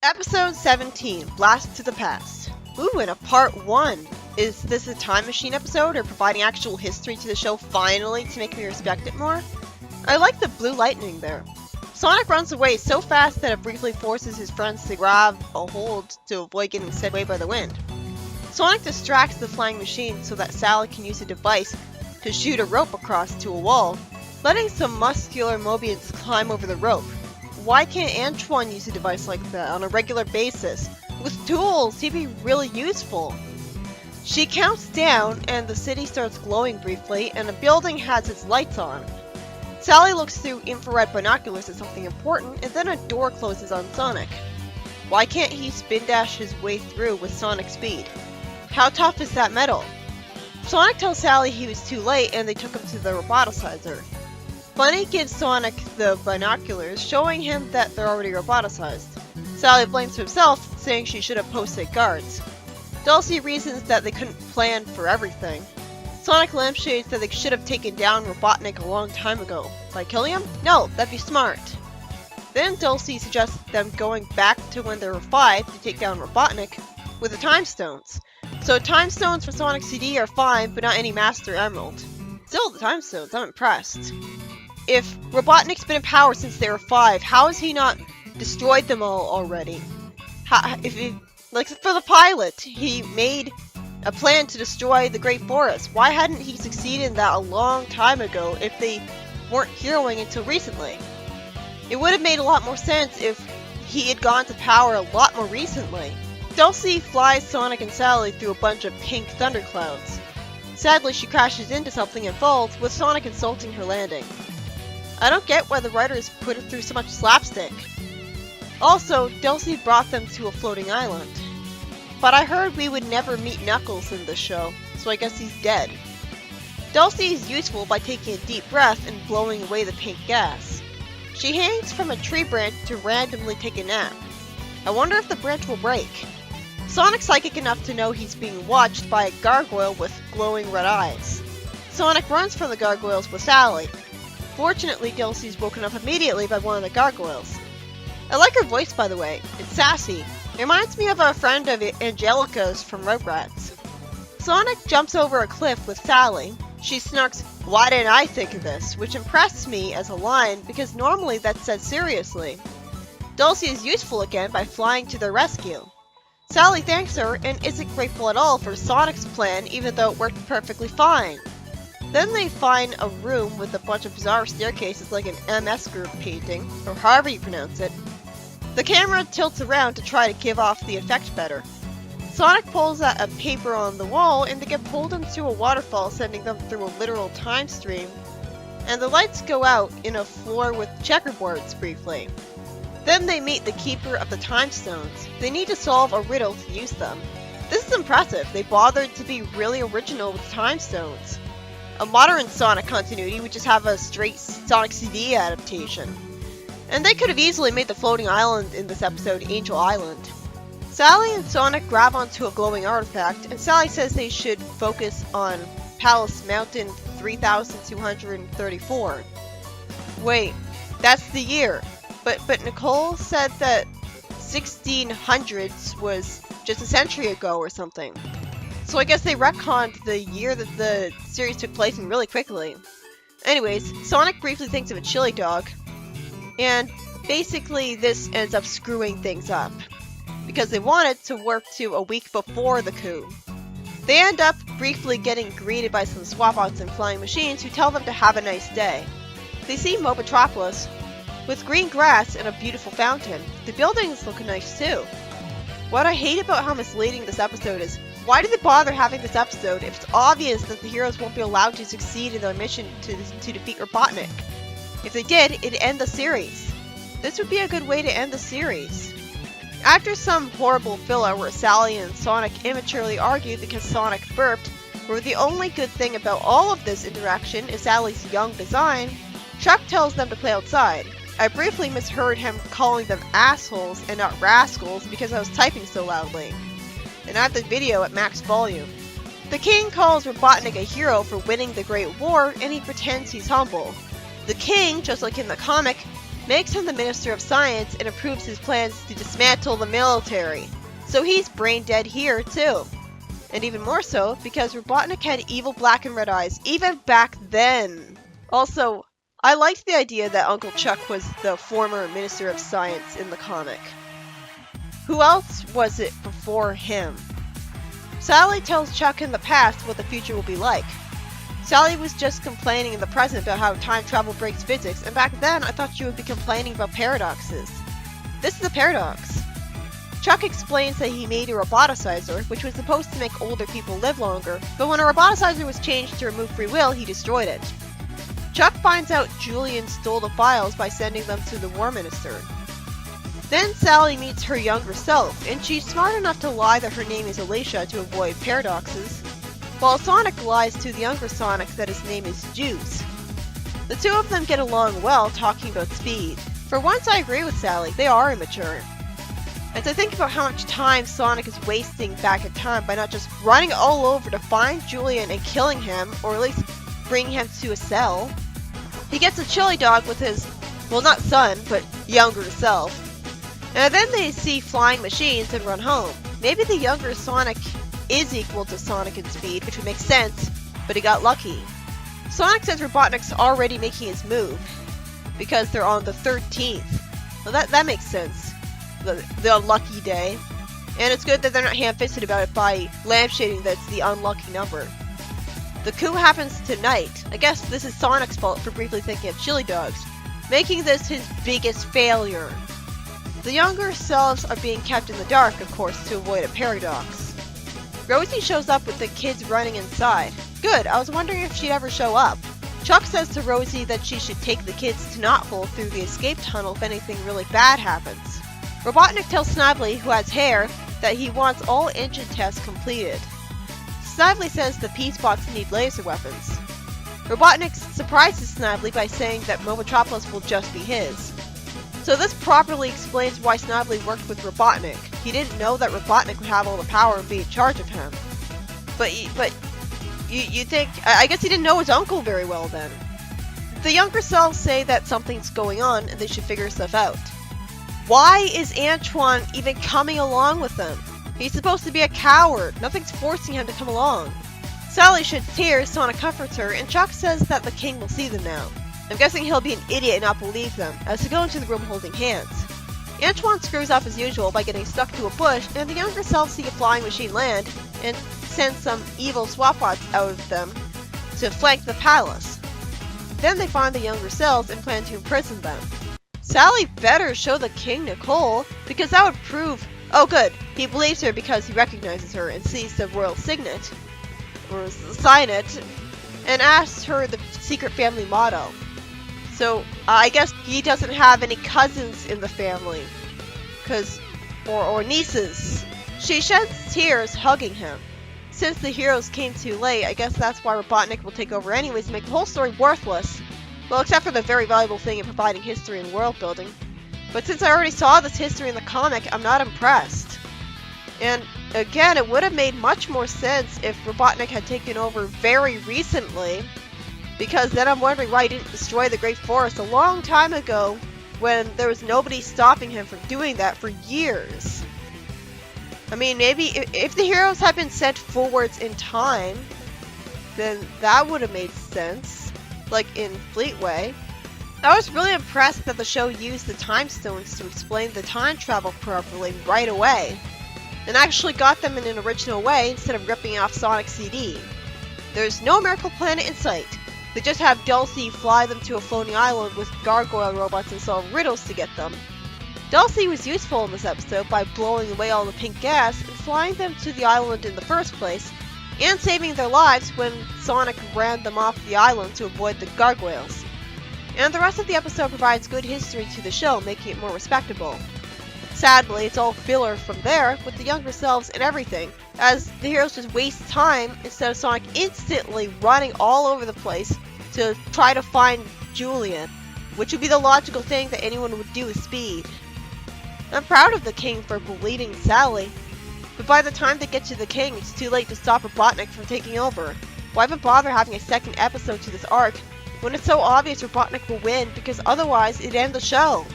Episode 17, Blast to the Past. Ooh, and a part 1. Is this a time machine episode, or providing actual history to the show finally to make me respect it more? I like the blue lightning there. Sonic runs away so fast that it briefly forces his friends to grab a hold to avoid getting swept away by the wind. Sonic distracts the flying machine so that Sally can use a device to shoot a rope across to a wall, letting some muscular Mobians climb over the rope. Why can't Antoine use a device like that on a regular basis? With tools, he'd be really useful. She counts down, and the city starts glowing briefly, and a building has its lights on. Sally looks through infrared binoculars at something important, and then a door closes on Sonic. Why can't he spin dash his way through with Sonic speed? How tough is that metal? Sonic tells Sally he was too late, and they took him to the roboticizer. Bunny gives Sonic the binoculars, showing him that they're already roboticized. Sally blames herself, saying she should have posted guards. Dulcie reasons that they couldn't plan for everything. Sonic lampshades that they should have taken down Robotnik a long time ago. By killing him? No, that'd be smart. Then Dulcie suggests them going back to when they were 5 to take down Robotnik with the Time Stones. So Time Stones for Sonic CD are fine, but not any Master Emerald. Still, the Time Stones, I'm impressed. If Robotnik's been in power since they were 5, how has he not destroyed them all already? Like for the pilot, he made a plan to destroy the Great Forest. Why hadn't he succeeded in that a long time ago if they weren't heroing until recently? It would have made a lot more sense if he had gone to power a lot more recently. Dulcie flies Sonic and Sally through a bunch of pink thunderclouds. Sadly, she crashes into something and falls, with Sonic insulting her landing. I don't get why the writers put her through so much slapstick. Also, Dulcie brought them to a floating island. But I heard we would never meet Knuckles in this show, so I guess he's dead. Dulcie is useful by taking a deep breath and blowing away the pink gas. She hangs from a tree branch to randomly take a nap. I wonder if the branch will break. Sonic's psychic enough to know he's being watched by a gargoyle with glowing red eyes. Sonic runs from the gargoyles with Sally. Fortunately, Dulcie's woken up immediately by one of the gargoyles. I like her voice, by the way. It's sassy. It reminds me of a friend of Angelica's from Rugrats. Sonic jumps over a cliff with Sally. She snarks, "Why didn't I think of this?" which impressed me as a line because normally that's said seriously. Dulcie is useful again by flying to their rescue. Sally thanks her and isn't grateful at all for Sonic's plan, even though it worked perfectly fine. Then they find a room with a bunch of bizarre staircases like an MS group painting, or however you pronounce it. The camera tilts around to try to give off the effect better. Sonic pulls out a paper on the wall and they get pulled into a waterfall, sending them through a literal time stream. And the lights go out in a floor with checkerboards briefly. Then they meet the keeper of the Time Stones. They need to solve a riddle to use them. This is impressive. They bothered to be really original with Time Stones. A modern Sonic continuity would just have a straight Sonic CD adaptation. And they could have easily made the floating island in this episode Angel Island. Sally and Sonic grab onto a glowing artifact, and Sally says they should focus on Palace Mountain 3234. Wait, that's the year. But Nicole said that 1600s was just a century ago or something. So I guess they retconned the year that the series took place in really quickly. Anyways, Sonic briefly thinks of a chili dog, and basically this ends up screwing things up, because they want it to work to a week before the coup. They end up briefly getting greeted by some swap-outs and flying machines who tell them to have a nice day. They see Mobotropolis with green grass and a beautiful fountain. The buildings look nice too. What I hate about how misleading this episode is, why did they bother having this episode if it's obvious that the heroes won't be allowed to succeed in their mission to defeat Robotnik? If they did, it'd end the series. This would be a good way to end the series. After some horrible filler where Sally and Sonic immaturely argue because Sonic burped, where the only good thing about all of this interaction is Sally's young design, Chuck tells them to play outside. I briefly misheard him calling them assholes and not rascals because I was typing so loudly. And I have the video at max volume. The king calls Robotnik a hero for winning the Great War, and he pretends he's humble. The king, just like in the comic, makes him the Minister of Science and approves his plans to dismantle the military. So he's brain dead here too. And even more so because Robotnik had evil black and red eyes, even back then. Also, I liked the idea that Uncle Chuck was the former Minister of Science in the comic. Who else was it before him? Sally tells Chuck in the past what the future will be like. Sally was just complaining in the present about how time travel breaks physics, and back then I thought she would be complaining about paradoxes. This is a paradox. Chuck explains that he made a roboticizer, which was supposed to make older people live longer, but when a roboticizer was changed to remove free will, he destroyed it. Chuck finds out Julian stole the files by sending them to the War Minister. Then Sally meets her younger self, and she's smart enough to lie that her name is Alicia to avoid paradoxes, while Sonic lies to the younger Sonic that his name is Juice. The two of them get along well, talking about speed. For once I agree with Sally, they are immature. As I think about how much time Sonic is wasting back in time by not just running all over to find Julian and killing him, or at least bringing him to a cell. He gets a chili dog with his, well, not son, but younger self. And then they see flying machines and run home. Maybe the younger Sonic is equal to Sonic in speed, which would make sense, but he got lucky. Sonic says Robotnik's already making his move, because they're on the 13th. Well, that makes sense. The unlucky day. And it's good that they're not ham-fisted about it by lampshading that's the unlucky number. The coup happens tonight. I guess this is Sonic's fault for briefly thinking of chili dogs, making this his biggest failure. The younger selves are being kept in the dark, of course, to avoid a paradox. Rosie shows up with the kids running inside. Good, I was wondering if she'd ever show up. Chuck says to Rosie that she should take the kids to Knothole through the escape tunnel if anything really bad happens. Robotnik tells Snively, who has hair, that he wants all engine tests completed. Snively says the P-Spots need laser weapons. Robotnik surprises Snively by saying that Mobotropolis will just be his. So this properly explains why Snively worked with Robotnik. He didn't know that Robotnik would have all the power and be in charge of him. But you think, I guess he didn't know his uncle very well then. The younger selves say that something's going on and they should figure stuff out. Why is Antoine even coming along with them? He's supposed to be a coward. Nothing's forcing him to come along. Sally sheds tears, Sonic comforts her, and Chuck says that the king will see them now. I'm guessing he'll be an idiot and not believe them, as they go into the room holding hands. Antoine screws up as usual by getting stuck to a bush, and the younger selves see a flying machine land, and send some evil SWAT-bots out of them to flank the palace. Then they find the younger selves and plan to imprison them. Sally better show the king Nicole, because that would prove... Oh good, he believes her because he recognizes her and sees the royal signet, or signet, and asks her the secret family motto. So, I guess he doesn't have any cousins in the family, or nieces. She sheds tears hugging him. Since the heroes came too late, I guess that's why Robotnik will take over anyways to make the whole story worthless. Well, except for the very valuable thing in providing history and world building. But since I already saw this history in the comic, I'm not impressed. And again, it would have made much more sense if Robotnik had taken over very recently, because then I'm wondering why he didn't destroy the Great Forest a long time ago when there was nobody stopping him from doing that for years. I mean, maybe if the heroes had been sent forwards in time, then that would have made sense, like in Fleetway. I was really impressed that the show used the time stones to explain the time travel properly right away, and actually got them in an original way instead of ripping off Sonic's CD. There's no Miracle Planet in sight. They just have Dulcie fly them to a floating island with gargoyle robots and solve riddles to get them. Dulcie was useful in this episode by blowing away all the pink gas and flying them to the island in the first place, and saving their lives when Sonic ran them off the island to avoid the gargoyles. And the rest of the episode provides good history to the show, making it more respectable. Sadly, it's all filler from there, with the younger selves and everything, as the heroes just waste time instead of Sonic instantly running all over the place to try to find Julian, which would be the logical thing that anyone would do with speed. I'm proud of the king for bleeding Sally, but by the time they get to the king, it's too late to stop Robotnik from taking over. Why even bother having a second episode to this arc when it's so obvious Robotnik will win because otherwise it'd end the show.